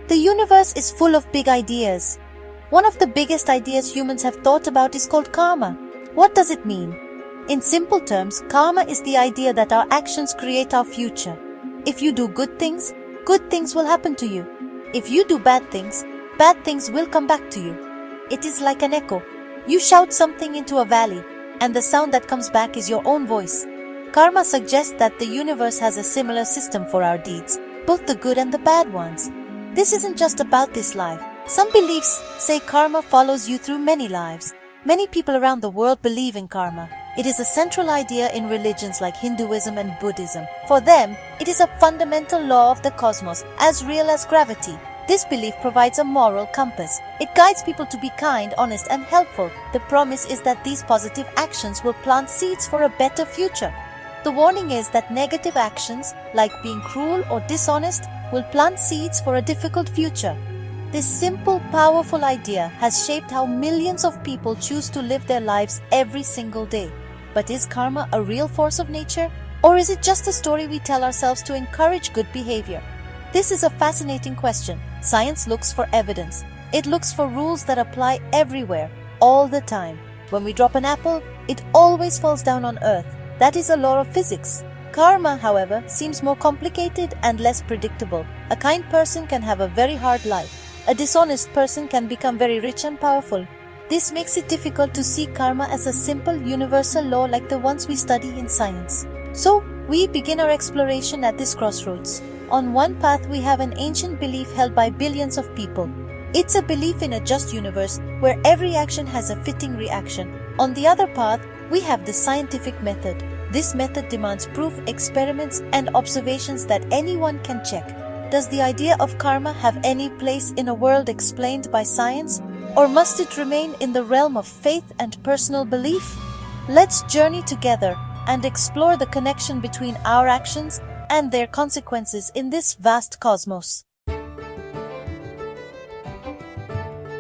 The universe is full of big ideas. One of the biggest ideas humans have thought about is called karma. What does it mean? In simple terms, karma is the idea that our actions create our future. If you do good things will happen to you. If you do bad things will come back to you. It is like an echo. You shout something into a valley, and the sound that comes back is your own voice. Karma suggests that the universe has a similar system for our deeds, both the good and the bad ones. This isn't just about this life. Some beliefs say karma follows you through many lives. Many people around the world believe in karma. It is a central idea in religions like Hinduism and Buddhism. For them, it is a fundamental law of the cosmos, as real as gravity. This belief provides a moral compass. It guides people to be kind, honest, and helpful. The promise is that these positive actions will plant seeds for a better future. The warning is that negative actions, like being cruel or dishonest, will plant seeds for a difficult future. This simple, powerful idea has shaped how millions of people choose to live their lives every single day. But is karma a real force of nature? Or is it just a story we tell ourselves to encourage good behavior? This is a fascinating question. Science looks for evidence. It looks for rules that apply everywhere, all the time. When we drop an apple, it always falls down on earth. That is a law of physics. Karma, however, seems more complicated and less predictable. A kind person can have a very hard life. A dishonest person can become very rich and powerful. This makes it difficult to see karma as a simple universal law like the ones we study in science. So, we begin our exploration at this crossroads. On one path, we have an ancient belief held by billions of people. It's a belief in a just universe where every action has a fitting reaction. On the other path, we have the scientific method. This method demands proof, experiments, and observations that anyone can check. Does the idea of karma have any place in a world explained by science? Or must it remain in the realm of faith and personal belief? Let's journey together and explore the connection between our actions and their consequences in this vast cosmos.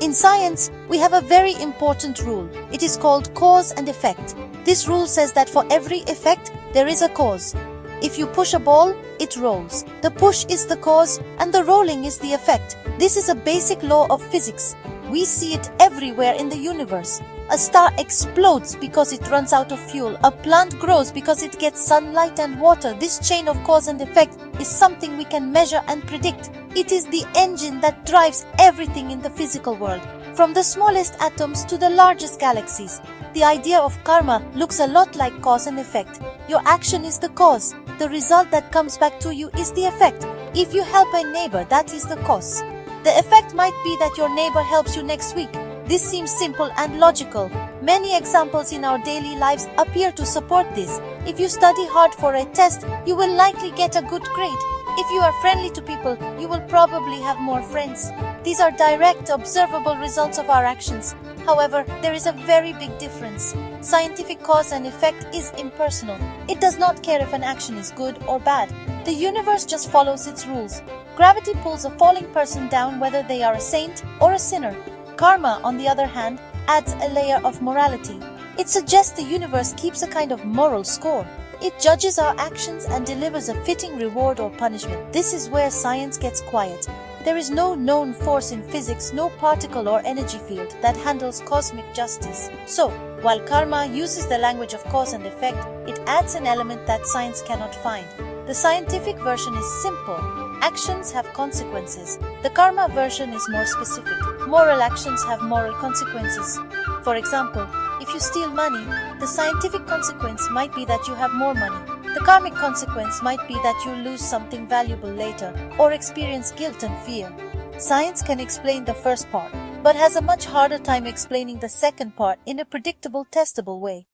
In science, we have a very important rule. It is called cause and effect. This rule says that for every effect, there is a cause. If you push a ball, it rolls. The push is the cause and the rolling is the effect. This is a basic law of physics. We see it everywhere in the universe. A star explodes because it runs out of fuel. A plant grows because it gets sunlight and water. This chain of cause and effect is something we can measure and predict. It is the engine that drives everything in the physical world, from the smallest atoms to the largest galaxies. The idea of karma looks a lot like cause and effect. Your action is the cause. The result that comes back to you is the effect. If you help a neighbor, that is the cause. The effect might be that your neighbor helps you next week. This seems simple and logical. Many examples in our daily lives appear to support this. If you study hard for a test, you will likely get a good grade. If you are friendly to people, you will probably have more friends. These are direct, observable results of our actions. However, there is a very big difference. Scientific cause and effect is impersonal. It does not care if an action is good or bad. The universe just follows its rules. Gravity pulls a falling person down whether they are a saint or a sinner. Karma, on the other hand, adds a layer of morality. It suggests the universe keeps a kind of moral score. It judges our actions and delivers a fitting reward or punishment. This is where science gets quiet. There is no known force in physics, no particle or energy field that handles cosmic justice. So, while karma uses the language of cause and effect, it adds an element that science cannot find. The scientific version is simple. Actions have consequences. The karma version is more specific. Moral actions have moral consequences. For example, if you steal money, the scientific consequence might be that you have more money. The karmic consequence might be that you lose something valuable later or experience guilt and fear. Science can explain the first part, but has a much harder time explaining the second part in a predictable, testable way.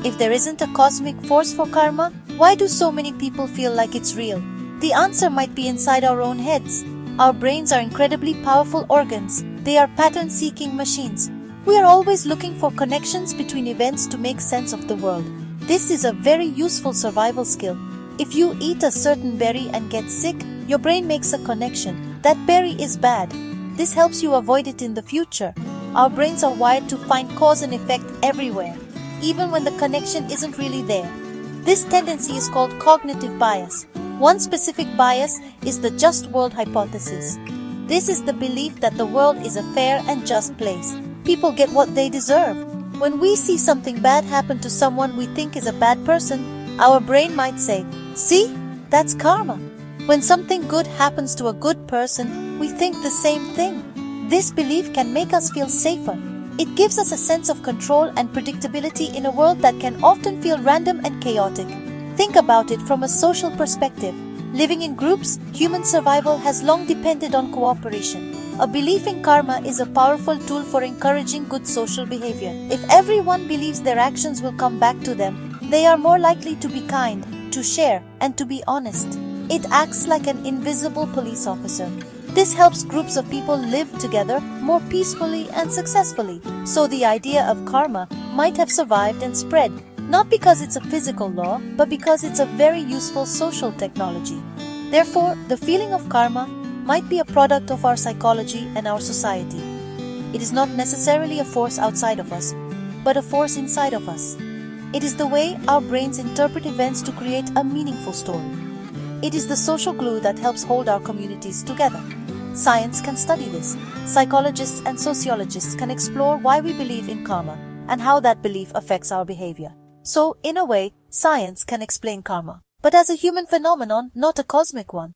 If there isn't a cosmic force for karma, why do so many people feel like it's real? The answer might be inside our own heads. Our brains are incredibly powerful organs. They are pattern-seeking machines. We are always looking for connections between events to make sense of the world. This is a very useful survival skill. If you eat a certain berry and get sick, your brain makes a connection. That berry is bad. This helps you avoid it in the future. Our brains are wired to find cause and effect everywhere, even when the connection isn't really there. This tendency is called cognitive bias. One specific bias is the just world hypothesis. This is the belief that the world is a fair and just place. People get what they deserve. When we see something bad happen to someone we think is a bad person, our brain might say, "See, that's karma." When something good happens to a good person, we think the same thing. This belief can make us feel safer. It gives us a sense of control and predictability in a world that can often feel random and chaotic. Think about it from a social perspective. Living in groups, human survival has long depended on cooperation. A belief in karma is a powerful tool for encouraging good social behavior. If everyone believes their actions will come back to them, they are more likely to be kind, to share, and to be honest. It acts like an invisible police officer. This helps groups of people live together more peacefully and successfully. So the idea of karma might have survived and spread, not because it's a physical law, but because it's a very useful social technology. Therefore, the feeling of karma might be a product of our psychology and our society. It is not necessarily a force outside of us, but a force inside of us. It is the way our brains interpret events to create a meaningful story. It is the social glue that helps hold our communities together. Science can study this. Psychologists and sociologists can explore why we believe in karma and how that belief affects our behavior. So, in a way, science can explain karma, but as a human phenomenon, not a cosmic one.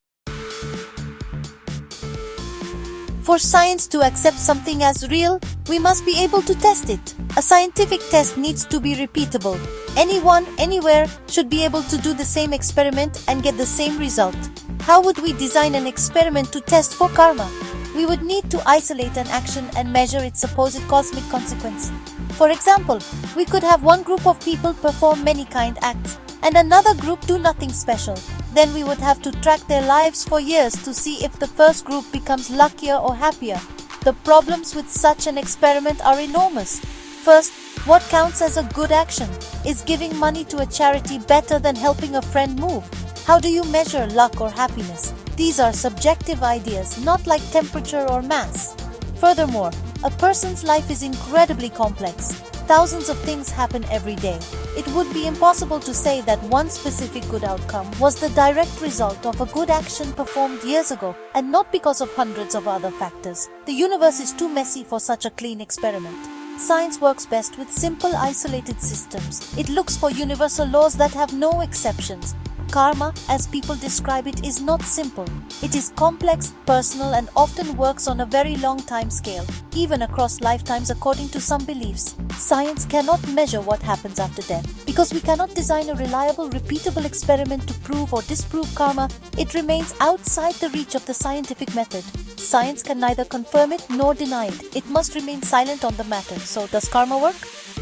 For science to accept something as real, we must be able to test it. A scientific test needs to be repeatable. Anyone, anywhere, should be able to do the same experiment and get the same result. How would we design an experiment to test for karma? We would need to isolate an action and measure its supposed cosmic consequence. For example, we could have one group of people perform many kind acts and another group do nothing special. Then we would have to track their lives for years to see if the first group becomes luckier or happier. The problems with such an experiment are enormous. First, what counts as a good action? Is giving money to a charity better than helping a friend move? How do you measure luck or happiness? These are subjective ideas, not like temperature or mass. Furthermore, a person's life is incredibly complex. Thousands of things happen every day. It would be impossible to say that one specific good outcome was the direct result of a good action performed years ago, and not because of hundreds of other factors. The universe is too messy for such a clean experiment. Science works best with simple, isolated systems. It looks for universal laws that have no exceptions. Karma, as people describe it, is not simple. It is complex, personal, and often works on a very long time scale, even across lifetimes according to some beliefs. Science cannot measure what happens after death. Because we cannot design a reliable, repeatable experiment to prove or disprove karma, it remains outside the reach of the scientific method. Science can neither confirm it nor deny it. It must remain silent on the matter. So, does karma work?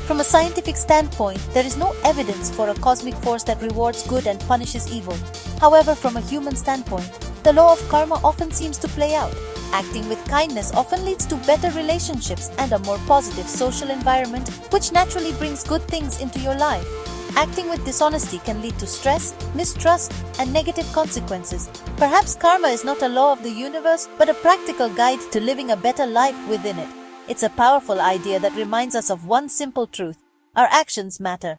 From a scientific standpoint, there is no evidence for a cosmic force that rewards good and punishes evil. However, from a human standpoint, the law of karma often seems to play out. Acting with kindness often leads to better relationships and a more positive social environment, which naturally brings good things into your life. Acting with dishonesty can lead to stress, mistrust, and negative consequences. Perhaps karma is not a law of the universe, but a practical guide to living a better life within it. It's a powerful idea that reminds us of one simple truth: our actions matter.